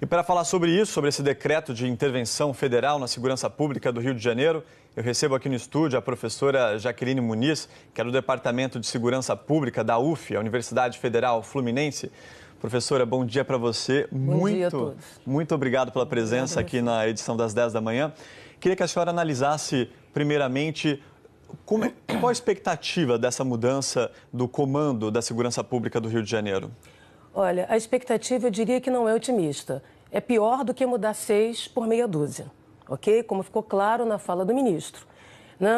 E para falar sobre isso, sobre esse decreto de intervenção federal na segurança pública do Rio de Janeiro, eu recebo aqui no estúdio a professora Jaqueline Muniz, que é do Departamento de Segurança Pública da UF, a Universidade Federal Fluminense. Professora, bom dia para você. Bom dia a todos. Muito obrigado pela presença aqui na edição das 10 da manhã. Queria que a senhora analisasse, primeiramente, qual a expectativa dessa mudança do comando da segurança pública do Rio de Janeiro? Olha, a expectativa eu diria que não é otimista. É pior do que mudar 6 por meia dúzia, ok? Como ficou claro na fala do ministro.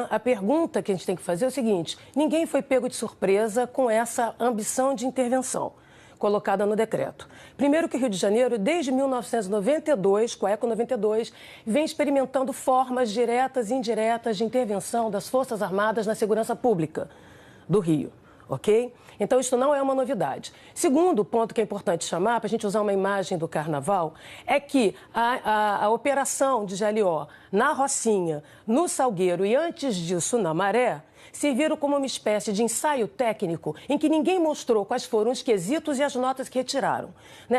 A pergunta que a gente tem que fazer é o seguinte: ninguém foi pego de surpresa com essa ambição de intervenção colocada no decreto. Primeiro que o Rio de Janeiro, desde 1992, com a ECO 92, vem experimentando formas diretas e indiretas de intervenção das Forças Armadas na segurança pública do Rio. Ok? Então, isso não é uma novidade. Segundo ponto que é importante chamar, para a gente usar uma imagem do Carnaval, é que a operação de GLO na Rocinha, no Salgueiro e antes disso na Maré, serviram como uma espécie de ensaio técnico em que ninguém mostrou quais foram os quesitos e as notas que retiraram.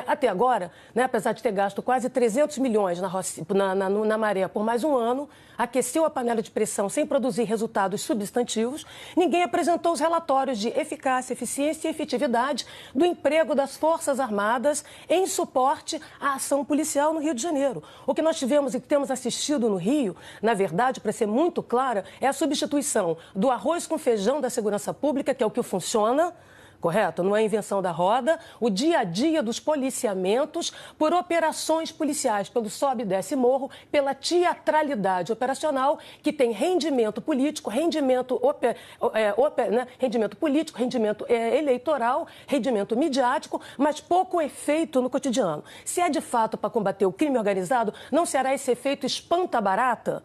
Até agora, apesar de ter gasto quase 300 milhões na Maré por mais um ano, aqueceu a panela de pressão sem produzir resultados substantivos, ninguém apresentou os relatórios de eficácia, eficiência e efetividade do emprego das Forças Armadas em suporte à ação policial no Rio de Janeiro. O que nós tivemos e que temos assistido no Rio, na verdade, para ser muito clara, é a substituição do arroz com feijão da segurança pública, que é o que funciona, correto? Não é invenção da roda, o dia a dia dos policiamentos por operações policiais, pelo sobe e desce morro, pela teatralidade operacional que tem rendimento político, rendimento político, rendimento eleitoral, rendimento midiático, mas pouco efeito no cotidiano. Se é de fato para combater o crime organizado, não será esse efeito espanta-barata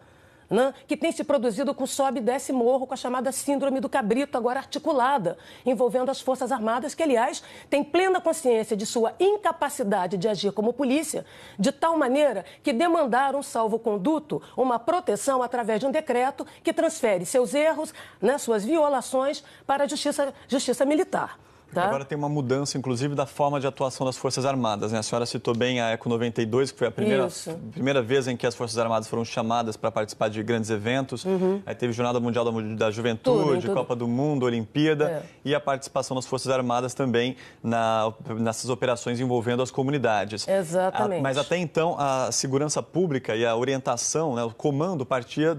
que tem se produzido com sobe e desce morro, com a chamada síndrome do cabrito, agora articulada, envolvendo as Forças Armadas, que, aliás, têm plena consciência de sua incapacidade de agir como polícia, de tal maneira que demandaram um salvo-conduto, uma proteção através de um decreto que transfere seus erros, suas violações, para a justiça militar. Tá? Agora tem uma mudança, inclusive, da forma de atuação das Forças Armadas. A senhora citou bem a ECO 92, que foi a primeira vez em que as Forças Armadas foram chamadas para participar de grandes eventos. Aí teve Jornada Mundial da Juventude, tudo. Copa do Mundo, Olimpíada e a participação das Forças Armadas também nessas operações envolvendo as comunidades. Exatamente. Mas até então a segurança pública e a orientação, o comando partia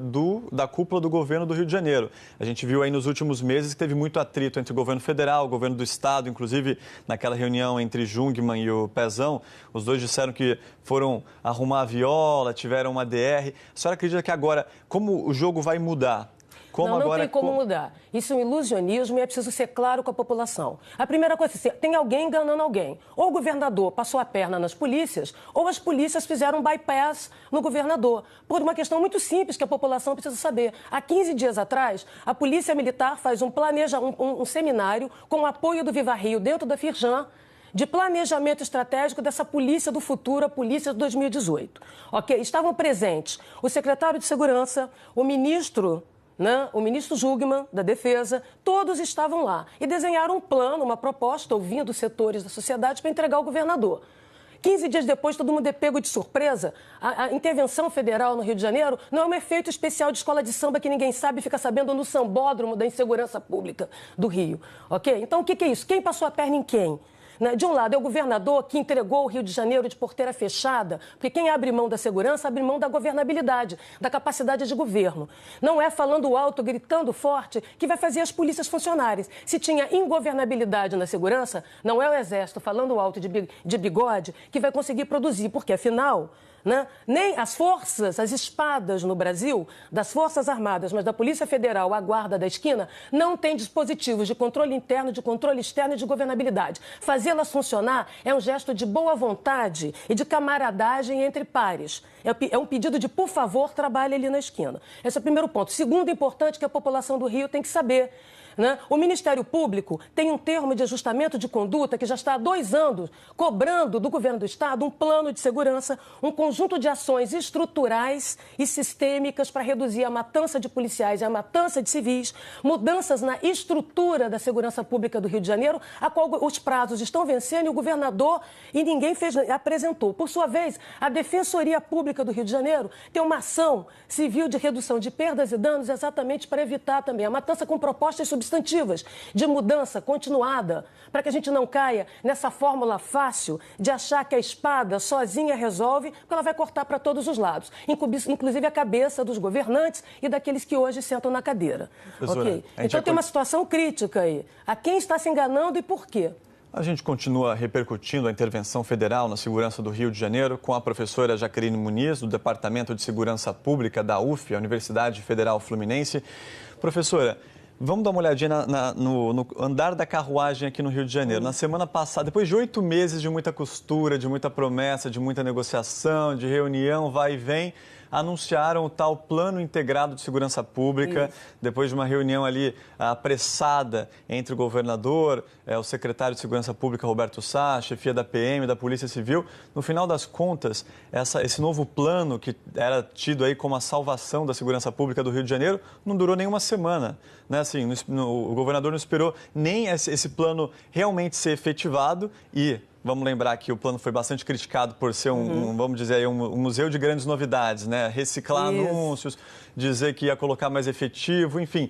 da cúpula do governo do Rio de Janeiro. A gente viu aí nos últimos meses que teve muito atrito entre o governo federal, o governo do Estado, inclusive naquela reunião entre Jungmann e o Pezão, os dois disseram que foram arrumar a viola, tiveram uma DR. A senhora acredita que agora, como o jogo vai mudar? Não tem como mudar. Isso é um ilusionismo e é preciso ser claro com a população. A primeira coisa é tem alguém enganando alguém. Ou o governador passou a perna nas polícias, ou as polícias fizeram um bypass no governador. Por uma questão muito simples que a população precisa saber. Há 15 dias atrás, a Polícia Militar faz um seminário com o apoio do Viva Rio dentro da Firjan, de planejamento estratégico dessa polícia do futuro, a polícia de 2018. Ok? Estavam presentes o secretário de Segurança, o ministro Jungmann, da Defesa, todos estavam lá e desenharam um plano, uma proposta, ouvindo setores da sociedade para entregar ao governador. 15 dias depois, todo mundo é pego de surpresa. A intervenção federal no Rio de Janeiro não é um efeito especial de escola de samba que ninguém sabe e fica sabendo no sambódromo da insegurança pública do Rio. Ok? Então, o que é isso? Quem passou a perna em quem? De um lado, é o governador que entregou o Rio de Janeiro de porteira fechada, porque quem abre mão da segurança abre mão da governabilidade, da capacidade de governo. Não é falando alto, gritando forte, que vai fazer as polícias funcionarem. Se tinha ingovernabilidade na segurança, não é o Exército falando alto de bigode que vai conseguir produzir, porque, afinal, nem as forças, as espadas no Brasil, das Forças Armadas, mas da Polícia Federal, a guarda da esquina, não tem dispositivos de controle interno, de controle externo e de governabilidade. Fazê-las funcionar é um gesto de boa vontade e de camaradagem entre pares. É um pedido de, por favor, trabalhe ali na esquina. Esse é o primeiro ponto. Segundo importante que a população do Rio tem que saber. né? O Ministério Público tem um termo de ajustamento de conduta que já está há 2 anos cobrando do governo do Estado um plano de segurança, um conjunto de ações estruturais e sistêmicas para reduzir a matança de policiais e a matança de civis, mudanças na estrutura da segurança pública do Rio de Janeiro, a qual os prazos estão vencendo e o governador e ninguém apresentou. Por sua vez, a Defensoria Pública do Rio de Janeiro tem uma ação civil de redução de perdas e danos exatamente para evitar também a matança com propostas substantivas de mudança continuada, para que a gente não caia nessa fórmula fácil de achar que a espada sozinha resolve, porque ela vai cortar para todos os lados, inclusive a cabeça dos governantes e daqueles que hoje sentam na cadeira. Okay? Então tem uma situação crítica aí. A quem está se enganando e por quê? A gente continua repercutindo a intervenção federal na segurança do Rio de Janeiro com a professora Jaqueline Muniz, do Departamento de Segurança Pública da UF, a Universidade Federal Fluminense. Professora, vamos dar uma olhadinha no andar da carruagem aqui no Rio de Janeiro. Na semana passada, depois de 8 meses de muita costura, de muita promessa, de muita negociação, de reunião, vai e vem, anunciaram o tal Plano Integrado de Segurança Pública, depois de uma reunião ali apressada entre o governador, o secretário de Segurança Pública, Roberto Sá, a chefia da PM, da Polícia Civil. No final das contas, esse novo plano, que era tido aí como a salvação da segurança pública do Rio de Janeiro, não durou nem uma semana. Né? Assim, o governador não esperou nem esse plano realmente ser efetivado e... Vamos lembrar que o plano foi bastante criticado por ser vamos dizer aí, um museu de grandes novidades, né? Reciclar anúncios, dizer que ia colocar mais efetivo, enfim.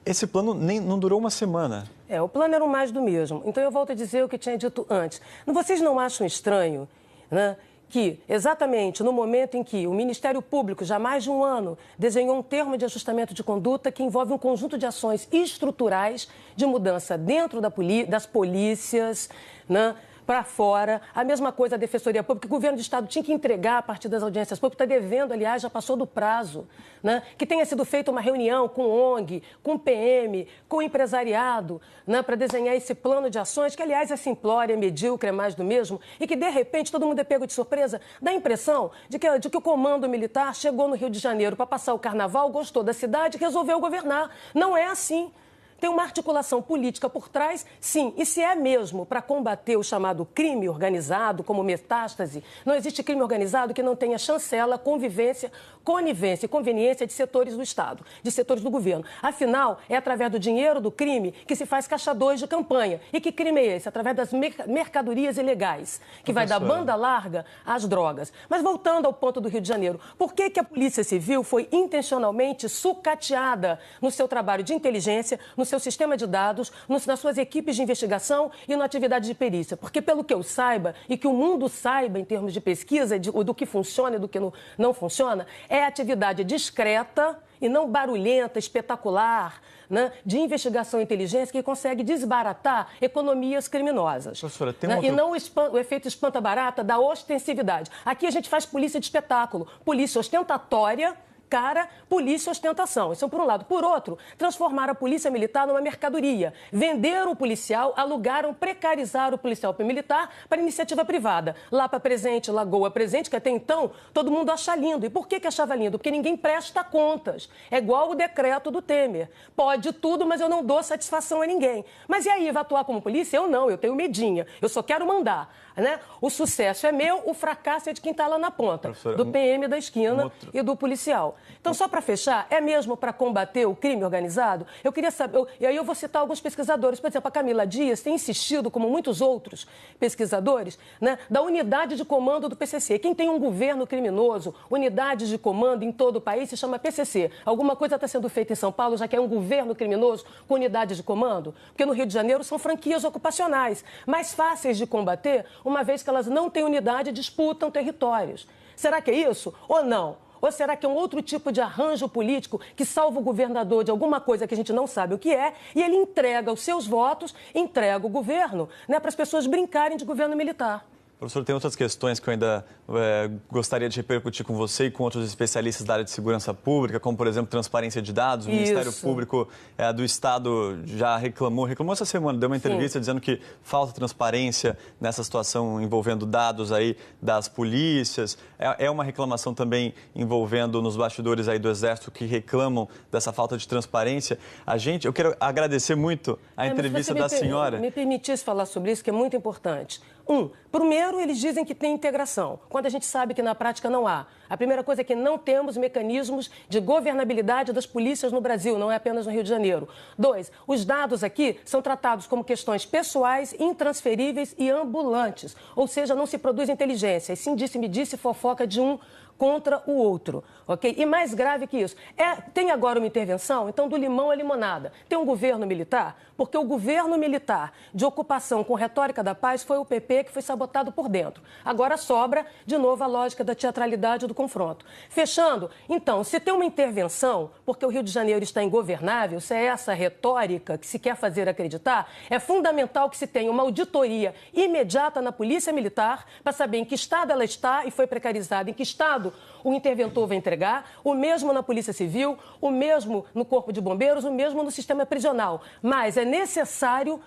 Esse plano não durou uma semana. O plano era o mais do mesmo. Então eu volto a dizer o que tinha dito antes. Vocês não acham estranho, né, que exatamente no momento em que o Ministério Público, já há mais de um ano, desenhou um termo de ajustamento de conduta que envolve um conjunto de ações estruturais de mudança dentro das polícias, né, para fora, a mesma coisa a Defensoria Pública, que o governo do Estado tinha que entregar a partir das audiências públicas, está devendo, aliás, já passou do prazo, né? Que tenha sido feita uma reunião com ONG, com PM, com o empresariado, né? Para desenhar esse plano de ações, que, aliás, é simplório, é medíocre, é mais do mesmo, e que, de repente, todo mundo é pego de surpresa, dá a impressão de que o comando militar chegou no Rio de Janeiro para passar o carnaval, gostou da cidade e resolveu governar. Não é assim. Tem uma articulação política por trás, sim. E se é mesmo para combater o chamado crime organizado, como metástase, não existe crime organizado que não tenha chancela, conivência e conveniência de setores do Estado, de setores do governo. Afinal, é através do dinheiro do crime que se faz caixa 2 de campanha. E que crime é esse? Através das mercadorias ilegais, que vai da banda larga às drogas. Mas voltando ao ponto do Rio de Janeiro, por que a Polícia Civil foi intencionalmente sucateada no seu trabalho de inteligência, no seu sistema de dados, nas suas equipes de investigação e na atividade de perícia? Porque, pelo que eu saiba e que o mundo saiba em termos de pesquisa, do que funciona e do que não funciona, é atividade discreta e não barulhenta, espetacular, né, de investigação e inteligência que consegue desbaratar economias criminosas. Professora, tem né? E não o efeito espanta-barata da ostensividade. Aqui a gente faz polícia de espetáculo, polícia ostentatória, polícia ostentação. Isso por um lado. Por outro, transformar a polícia militar numa mercadoria. Venderam o policial, alugaram, precarizaram o policial militar para iniciativa privada. Lapa Presente, Lagoa Presente, que até então todo mundo acha lindo. E por que achava lindo? Porque ninguém presta contas. É igual o decreto do Temer. Pode tudo, mas eu não dou satisfação a ninguém. Mas e aí, vai atuar como polícia? Eu não, eu tenho medinha. Eu só quero mandar. Né? O sucesso é meu, o fracasso é de quem está lá na ponta. Professora, do PM da esquina e do policial. Então, só para fechar, é mesmo para combater o crime organizado? Eu queria saber, e aí eu vou citar alguns pesquisadores. Por exemplo, a Camila Dias tem insistido, como muitos outros pesquisadores, né, da unidade de comando do PCC. Quem tem um governo criminoso, unidade de comando em todo o país, se chama PCC. Alguma coisa está sendo feita em São Paulo, já que é um governo criminoso com unidade de comando? Porque no Rio de Janeiro são franquias ocupacionais, mais fáceis de combater, uma vez que elas não têm unidade e disputam territórios. Será que é isso ou não? Ou será que é um outro tipo de arranjo político que salva o governador de alguma coisa que a gente não sabe o que é e ele entrega os seus votos, entrega o governo, né, para as pessoas brincarem de governo militar? Professor, tem outras questões que eu ainda gostaria de repercutir com você e com outros especialistas da área de segurança pública, como, por exemplo, transparência de dados. O Ministério Público do Estado já reclamou essa semana, deu uma entrevista dizendo que falta transparência nessa situação envolvendo dados aí das polícias. É uma reclamação também envolvendo nos bastidores aí do Exército que reclamam dessa falta de transparência. Eu quero agradecer muito a entrevista da senhora. Me permitisse falar sobre isso, que é muito importante. Primeiro, eles dizem que tem integração, quando a gente sabe que na prática não há. A primeira coisa é que não temos mecanismos de governabilidade das polícias no Brasil, não é apenas no Rio de Janeiro. 2, os dados aqui são tratados como questões pessoais, intransferíveis e ambulantes. Ou seja, não se produz inteligência, e sim disse-me-disse fofoca de um contra o outro, ok? E mais grave que isso, tem agora uma intervenção, então do limão à limonada. Tem um governo militar, porque o governo militar de ocupação com retórica da paz foi o PP que foi sabotado por dentro. Agora sobra, de novo, a lógica da teatralidade do confronto. Fechando, então, se tem uma intervenção, porque o Rio de Janeiro está ingovernável, se é essa retórica que se quer fazer acreditar, é fundamental que se tenha uma auditoria imediata na Polícia Militar para saber em que estado ela está e foi precarizada, em que estado o interventor vai entregar, o mesmo na Polícia Civil, o mesmo no Corpo de Bombeiros, o mesmo no sistema prisional. Mas é necessário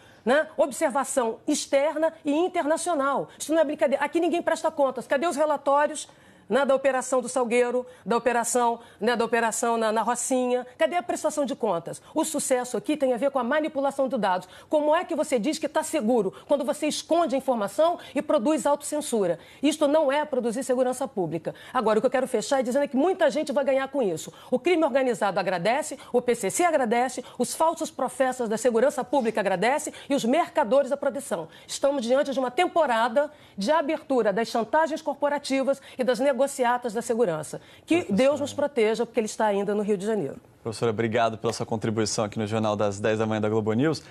observação externa e internacional. Isso não é brincadeira. Aqui ninguém presta contas. Cadê os relatórios da Operação do Salgueiro, da operação na Rocinha? Cadê a prestação de contas? O sucesso aqui tem a ver com a manipulação de dados. Como é que você diz que está seguro quando você esconde a informação e produz autocensura? Isto não é produzir segurança pública. Agora, o que eu quero fechar é dizendo que muita gente vai ganhar com isso. O crime organizado agradece, o PCC agradece, os falsos profetas da segurança pública agradecem e os mercadores da proteção. Estamos diante de uma temporada de abertura das chantagens corporativas e das negociatas da segurança. Que Deus nos proteja, porque ele está ainda no Rio de Janeiro. Professora, obrigado pela sua contribuição aqui no Jornal das 10 da manhã da Globo News.